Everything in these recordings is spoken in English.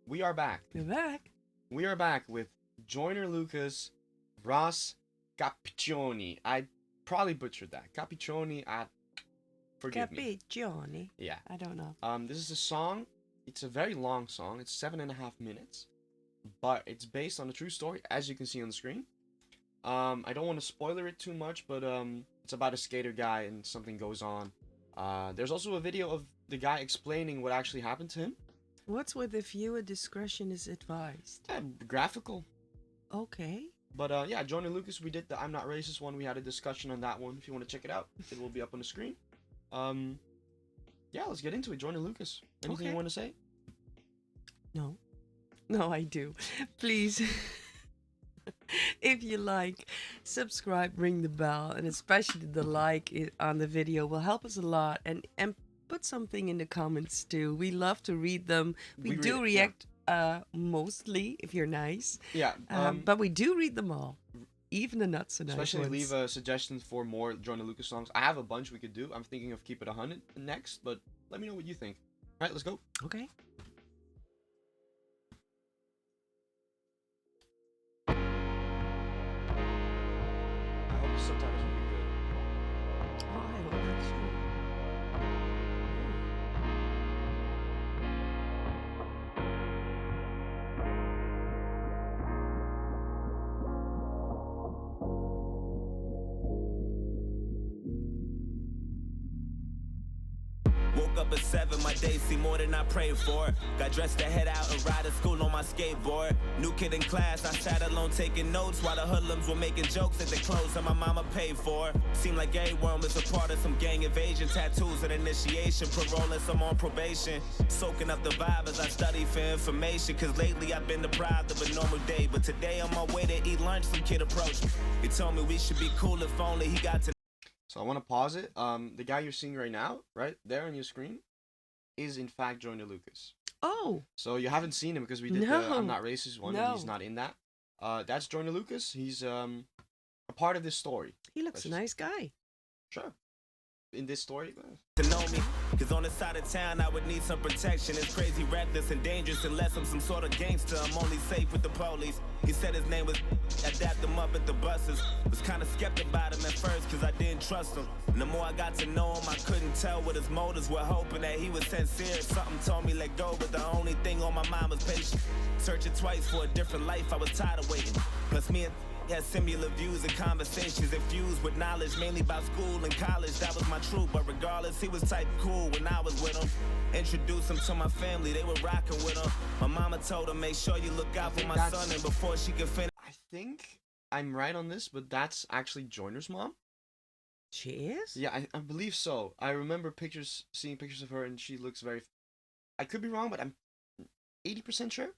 We are back. We're back. We are back with Joyner Lucas, Ross Capicchioni. I probably butchered that. Capicchioni. Forgive me. Capicchioni. Yeah. I don't know. This is a song. It's a very long song. It's 7.5 minutes, but it's based on a true story, as you can see on the screen. I don't want to spoiler it too much, but it's about a skater guy and something goes on. There's also a video of the guy explaining what actually happened to him. What's with the viewer discretion is advised? Graphical. Okay. But yeah, Joyner Lucas, we did the I'm Not Racist one. We had a discussion on that one. If you want to check it out, it will be up on the screen. Yeah, let's get into it. Joyner Lucas. Anything you want to say? No. No, I do. Please, if you like, subscribe, ring the bell, and especially the like on the video will help us a lot. And put something in the comments too. We love to read them. We do react mostly if you're nice. Yeah. But we do read them all. Even the not so nice Especially ones. leave a suggestion for more Joyner Lucas songs. I have a bunch we could do. I'm thinking of Keep It 100 next, but let me know what you think. All right, let's go. Okay. I hope the subtitles will be good. Oh, I hope that's true. Woke up at 7, my day seemed more than I prayed for. Got dressed to head out and ride to school on my skateboard. New kid in class, I sat alone taking notes while the hoodlums were making jokes at the clothes that my mama paid for. Seemed like everyone was a part of some gang invasion. Tattoos and initiation, paroling some on probation. Soaking up the vibe as I study for information. Cause lately I've been deprived of a normal day. But today on my way to eat lunch, some kid approached me. He told me we should be cool if only he got to. So I want to pause it. The guy you're seeing right now, right there on your screen, is in fact Joyner Lucas. Oh. So you haven't seen him because we did the I'm Not Racist one, and he's not in that. That's Joyner Lucas. He's a part of this story. He looks a nice guy. Sure. In this story. To know me, cause on this side of town I would need some protection. It's crazy, reckless, and dangerous unless I'm some sort of gangster. I'm only safe with the police. He said his name was. I dapped him up at the buses. Was kinda skeptic about him at first cause I didn't trust him. And the more I got to know him, I couldn't tell what his motives were. Hoping that he was sincere. Something told me let go, but the only thing on my mind was patience. Searching twice for a different life, I was tired of waiting. Plus me and had similar views and conversations infused with knowledge, mainly about school and college. That was my truth, but regardless, he was type cool when I was with him. Introduced him to my family, they were rocking with him. My mama told him, make sure you look out for my son, and before she could finish. I think I'm right on this, but that's actually Joyner's mom. She is? Yeah, I believe so. I remember seeing pictures of her, and she looks very. I could be wrong, but I'm 80% sure.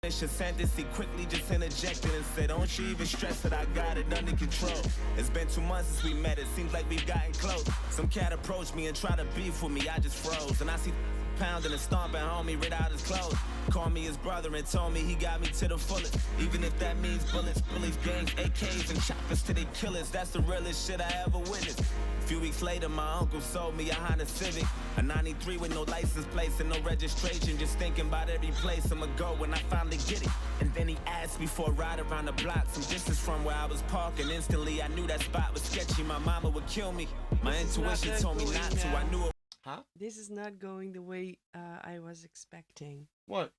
Finish a sentence, he quickly just interjected and said, don't you even stress that I got it under control. It's been 2 months since we met, it seems like we've gotten close. Some cat approached me and tried to beef with me, I just froze. And I see pounding and stomping homie, rid out his clothes. Called me his brother and told me he got me to the fullest. Even if that means bullets, bullies, gangs, AKs, and choppers to their killers. That's the realest shit I ever witnessed. A few weeks later, my uncle sold me a Honda Civic, a 93 with no license plates and no registration. Just thinking about every place I'ma go when I finally get it. And then he asked me for a ride around the block, some distance from where I was parking. Instantly, I knew that spot was sketchy. My mama would kill me. My intuition told me not to. I knew it. Huh? This is not going the way I was expecting. What?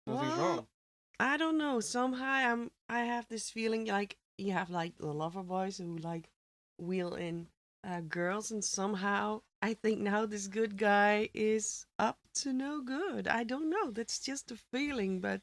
Nothing's wrong. I don't know. Somehow I have this feeling like you have like the lover boys who like wheel in girls, and somehow I think now this good guy is up to no good. I don't know. That's just a feeling, but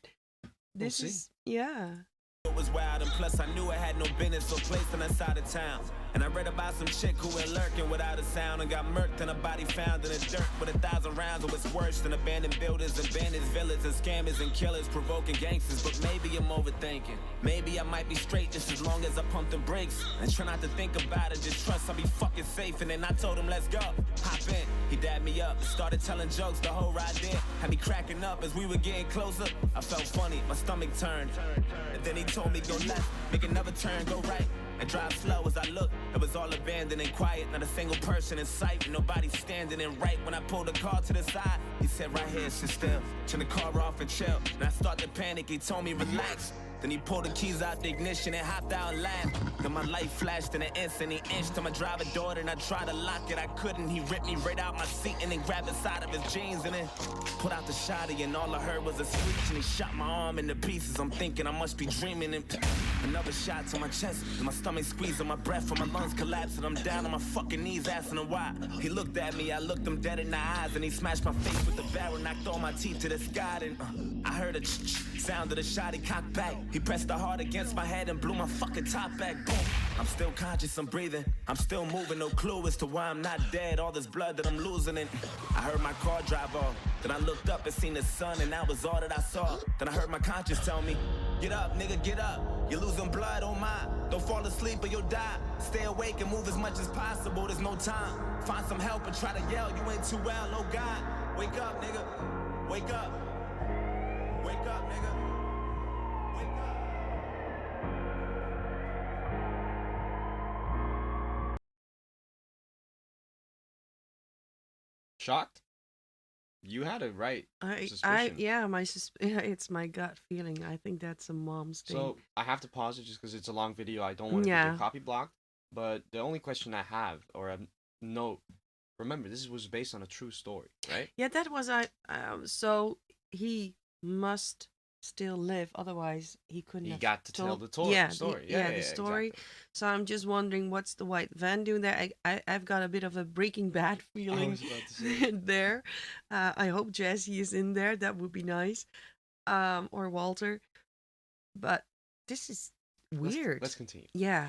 this is It was wild, and plus I knew I had no business or place on that side of town. And I read about some chick who went lurking without a sound and got murked and a body found in the dirt with 1,000 rounds. It was worse than abandoned buildings, abandoned villas, and scammers and killers provoking gangsters. But maybe I'm overthinking. Maybe I might be straight just as long as I pump the brakes and try not to think about it. Just trust I'll be fucking safe. And then I told him, let's go. Hop in. He dabbed me up and started telling jokes the whole ride there. Had me cracking up as we were getting closer. I felt funny. My stomach turned. And then he told me go left, make another turn, go right. and drive slow as I look. It was all abandoned and quiet, not a single person in sight, nobody standing. And right when I pulled the car to the side, he said, right here, sit still, turn the car off and chill. And I started to panic, he told me relax. Then he pulled the keys out the ignition and hopped out and laughed. Then my light flashed in an instant. He inched to my driver door and I tried to lock it. I couldn't. He ripped me right out my seat and then grabbed the side of his jeans and then pulled out the shotty and all I heard was a screech and he shot my arm into pieces. I'm thinking I must be dreaming and another shot to my chest and my stomach squeezed and my breath and my lungs collapsed and I'm down on my fucking knees asking him why. He looked at me, I looked him dead in the eyes and he smashed my face with the barrel, knocked all my teeth to the sky. And I heard a sound of the shot, he cocked back. He pressed the heart against my head and blew my fucking top back. Boom. I'm still conscious, I'm breathing, I'm still moving, no clue as to why I'm not dead. All this blood that I'm losing and I heard my car drive off. Then I looked up and seen the sun and that was all that I saw. Then I heard my conscience tell me, get up, nigga, get up. You're losing blood, oh my. Don't fall asleep or you'll die. Stay awake and move as much as possible, there's no time. Find some help and try to yell, you ain't too well, oh God. Wake up, nigga, wake up. Wake up, nigga. Wake up. Shocked? You had it right. It's my gut feeling. I think that's a mom's thing. So I have to pause it just because it's a long video. I don't want to get copy blocked. But the only question I have, or a note, remember this was based on a true story, right? Yeah, that was so he must still live, otherwise he couldn't. He have got to tell the story. The story. Exactly. So I'm just wondering, what's the white van doing there? I've got a bit of a Breaking Bad feeling I was about to say. there. I hope Jesse is in there. That would be nice. Or Walter. But this is weird. Let's continue. Yeah.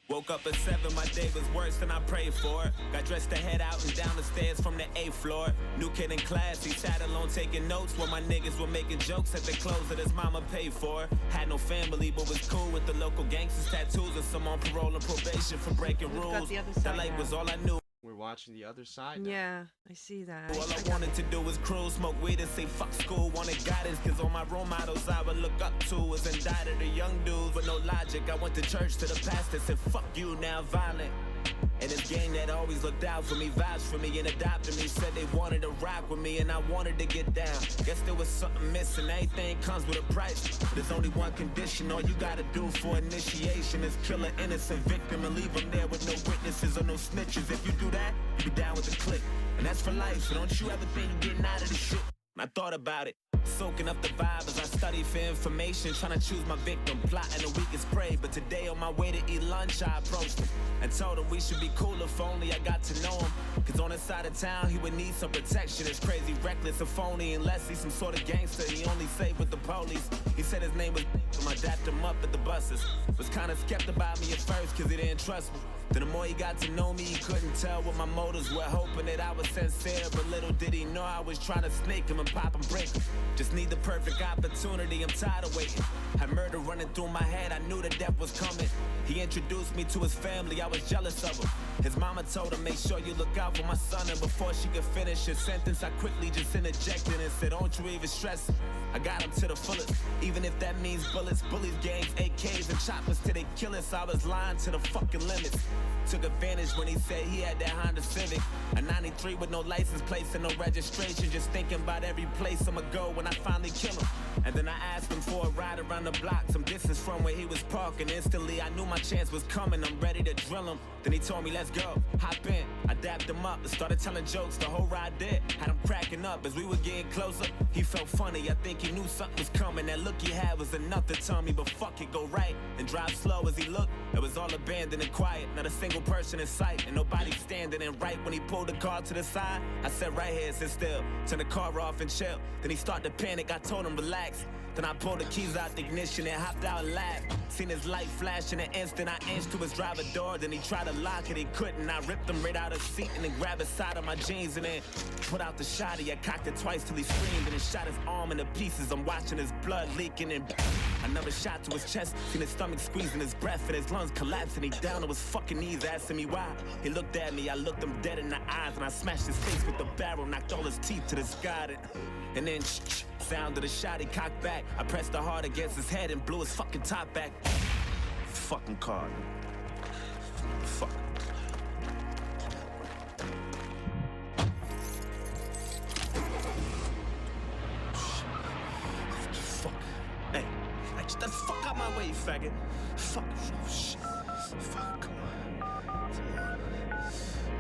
Woke up at 7, my day was worse than I prayed for. Got dressed to head out and down the stairs from the 8th floor. New kid in class, he sat alone taking notes while my niggas were making jokes at the clothes that his mama paid for. Had no family, but was cool with the local gangsters, tattoos, and some on parole and probation for breaking rules. That light was all I knew. We're watching the other side now. Yeah, I see that. All I wanted to do was cruise, smoke weed and say fuck school. Wanted guidance, cause all my role models I would look up to was indicted the young dudes with no logic. I went to church to the pastor, said fuck you, now violent. And this gang that always looked out for me, vouched for me and adopted me, said they wanted to rock with me and I wanted to get down. Guess there was something missing, everything comes with a price. There's only one condition, all you gotta do for initiation is kill an innocent victim and leave them there with no witnesses or no snitches. If you do that, you be down with the clique. And that's for life, so don't you ever think you're getting out of this shit. I thought about it, soaking up the vibe as I study for information, trying to choose my victim, plotting the weakest prey. But today on my way to eat lunch, I approached him and told him we should be cool if only I got to know him. Cause on his side of town, he would need some protection. It's crazy, reckless, or phony, unless he's some sort of gangster. He only saved with the police. He said his name was I dapped him up at the buses. Was kinda skeptical about me at first cause he didn't trust me. Then the more he got to know me, he couldn't tell what my motives were, hoping that I was sincere. But little did he know I was trying to snake him and pop and break him. Just need the perfect opportunity, I'm tired of waiting. Had murder running through my head, I knew the death was coming. He introduced me to his family, I was jealous of him. His mama told him, make sure you look out for my son. And before she could finish his sentence, I quickly just interjected and said, don't you even stress it. I got him to the fullest, even if that means bullets, bullies, gangs, AKs, and choppers till they kill us. I was lying to the fucking limits. Took advantage when he said he had that Honda Civic, a 93 with no license plates and no registration. Just thinking about every place I'ma go when I finally kill him. And then I asked him for a ride around the block, some distance from where he was parking. Instantly I knew my chance was coming, I'm ready to drill him. Then he told me, let's go, hop in. I dapped him up and started telling jokes, the whole ride did. Had him cracking up as we were getting closer. He felt funny, I think he knew something was coming. That look he had was enough to tell me, but fuck it, go right and drive slow as he looked. It was all abandoned and quiet, not a single person in sight, and nobody standing. And right when he pulled the car to the side, I said right here, sit still, turn the car off and chill. Then he started to panic, I told him relax. Then I pulled the keys out the ignition and hopped out and laughed. Seen his light flash in an instant. I inched to his driver door. Then he tried to lock it, he couldn't. I ripped him right out of the seat and then grabbed his side of my jeans and then put out the shotty. I cocked it twice till he screamed and then shot his arm into pieces. I'm watching his blood leaking and another shot to his chest. Seen his stomach squeezing his breath and his lungs collapsing. He down on his fucking knees asking me why. He looked at me, I looked him dead in the eyes and I smashed his face with the barrel, knocked all his teeth to the sky. And then sound of the shot, he cocked back. I pressed the hard against his head and blew his fucking top back. Fucking car. Fuck. Fuck. Hey, get the fuck out my way, you faggot. Fuck. Oh, shit. Fuck, come on.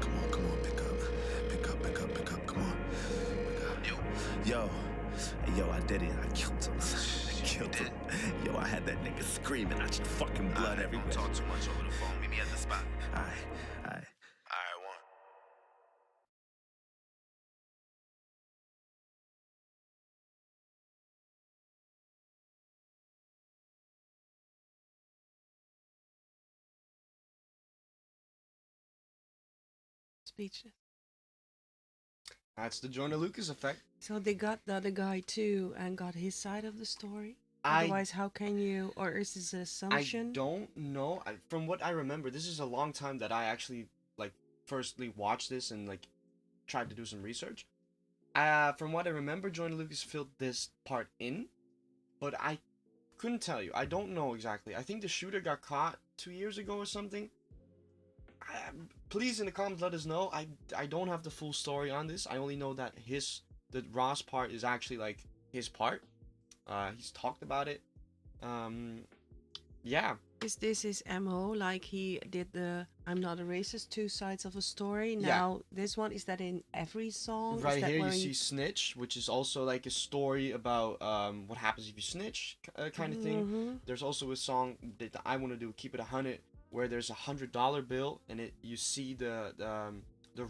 Come on, pick up. Come on. Yo, I did it. I killed him. Yo, I had that nigga screaming. I just fucking blood everywhere. Don't talk too much over the phone. Meet me at the spot. Alright. All right, one. Speechless. That's the Joyner Lucas effect. So they got the other guy too and got his side of the story. Otherwise, how can you? Or is this an assumption? I don't know. From what I remember, this is a long time that I actually firstly watched this and tried to do some research. From what I remember, Joyner Lucas filled this part in, but I couldn't tell you. I don't know exactly. I think the shooter got caught 2 years ago or something. Please in the comments let us know. I don't have the full story on this. I only know that the Ross part is actually his part. He's talked about it. Yeah. Is this his MO? Like he did the I'm not a racist, two sides of a story. Yeah. Now this one, is that in every song? Right is that here where you see Snitch, which is also a story about what happens if you snitch kind of thing. Mm-hmm. There's also a song that I want to do, Keep It 100, where there's $100 bill and you see the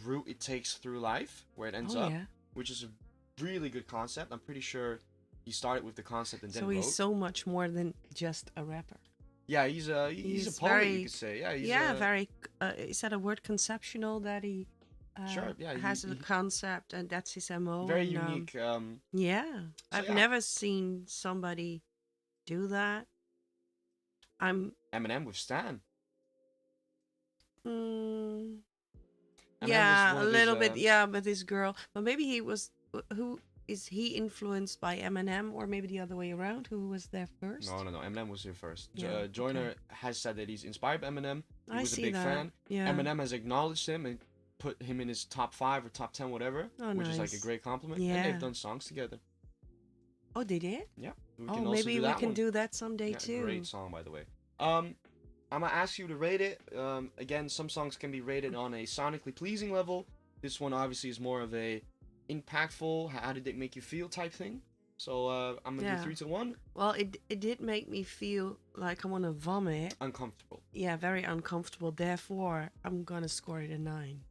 route it takes through life, where it ends up, Yeah. which is a really good concept. I'm pretty sure he started with the concept and then So wrote. he's so much more than just a rapper. Yeah, he's a poet, very, you could say. Yeah, he's very. Is that a word, conceptual, that he Sure, yeah, has he- a concept and that's his MO? very and, unique. Yeah, So, I've yeah. never seen somebody do that. Eminem with Stan. Mm, Eminem yeah, was one a of little his, bit. Yeah, but this girl. But maybe he was. Who is he influenced by Eminem, or maybe the other way around? Who was there first? No. Eminem was here first. Yeah, Joyner okay. has said that he's inspired by Eminem. He I was see a big that. fan. Yeah. Eminem has acknowledged him and put him in his top 5 or top 10, whatever, Oh, which is a nice. great compliment. Yeah. And they've done songs together. Oh, they did. Yeah. We Oh, can also maybe do we that can one. do that someday Yeah, too. great song, by the way. I'm gonna ask you to rate it. Again, some songs can be rated on a sonically pleasing level. This one obviously is more of a impactful, how did it make you feel type thing. So I'm gonna Yeah. do 3 to 1. Well, it did make me feel like I want to vomit. Uncomfortable. Yeah, very uncomfortable. Therefore, I'm gonna score it a 9.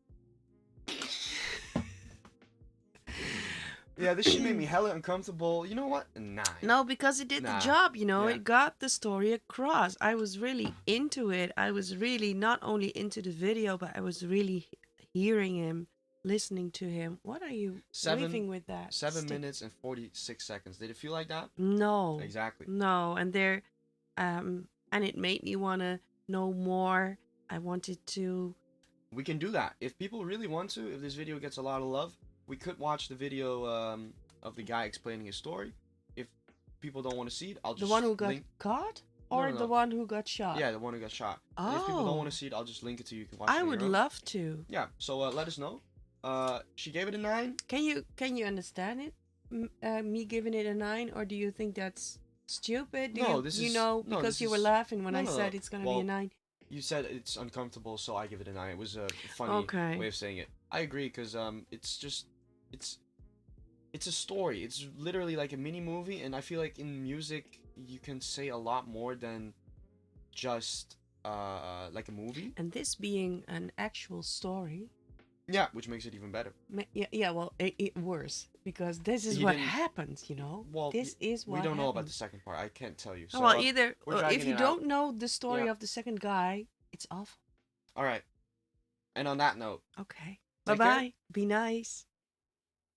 Yeah, this shit made me hella uncomfortable. You know what? 9. No, because it did Nah. the job, Yeah. It got the story across. I was really into it. I was really not only into the video, but I was really hearing him, listening to him. What are you waving with that? 7 stick? minutes and 46 seconds. Did it feel like that? No. Exactly. No, and and it made me want to know more. I wanted to. We can do that. If people really want to, if this video gets a lot of love, we could watch the video of the guy explaining his story. If people don't want to see it, I'll The just one who got link. caught? No, Or no, the no. one who got shot? Yeah, the one who got shot. And if people don't want to see it, I'll just link it to you. You can watch it I on would your own. love to. Yeah, so let us know. She gave it a 9. Can you understand it? Me giving it a 9, or do you think that's stupid? Do No, you, this you is- know, no, because this you were is- laughing when no, I no, said no. it's gonna be Well, a 9. You said it's uncomfortable, so I give it a 9. It was a funny Okay. way of saying it. I agree, because it's a story. It's literally like a mini movie, and I feel like in music you can say a lot more than just like a movie. And this being an actual story, Yeah, which makes it even better. yeah, well, it worse. because this is He what didn't- happens, you know. Well, This is what we don't know about the happens. second part. I can't tell you. Oh, So, well, either we're if dragging you it don't out. know the story Yeah. of the second guy, it's awful. All right. And on that note, Okay. Take Bye care. bye. Be nice.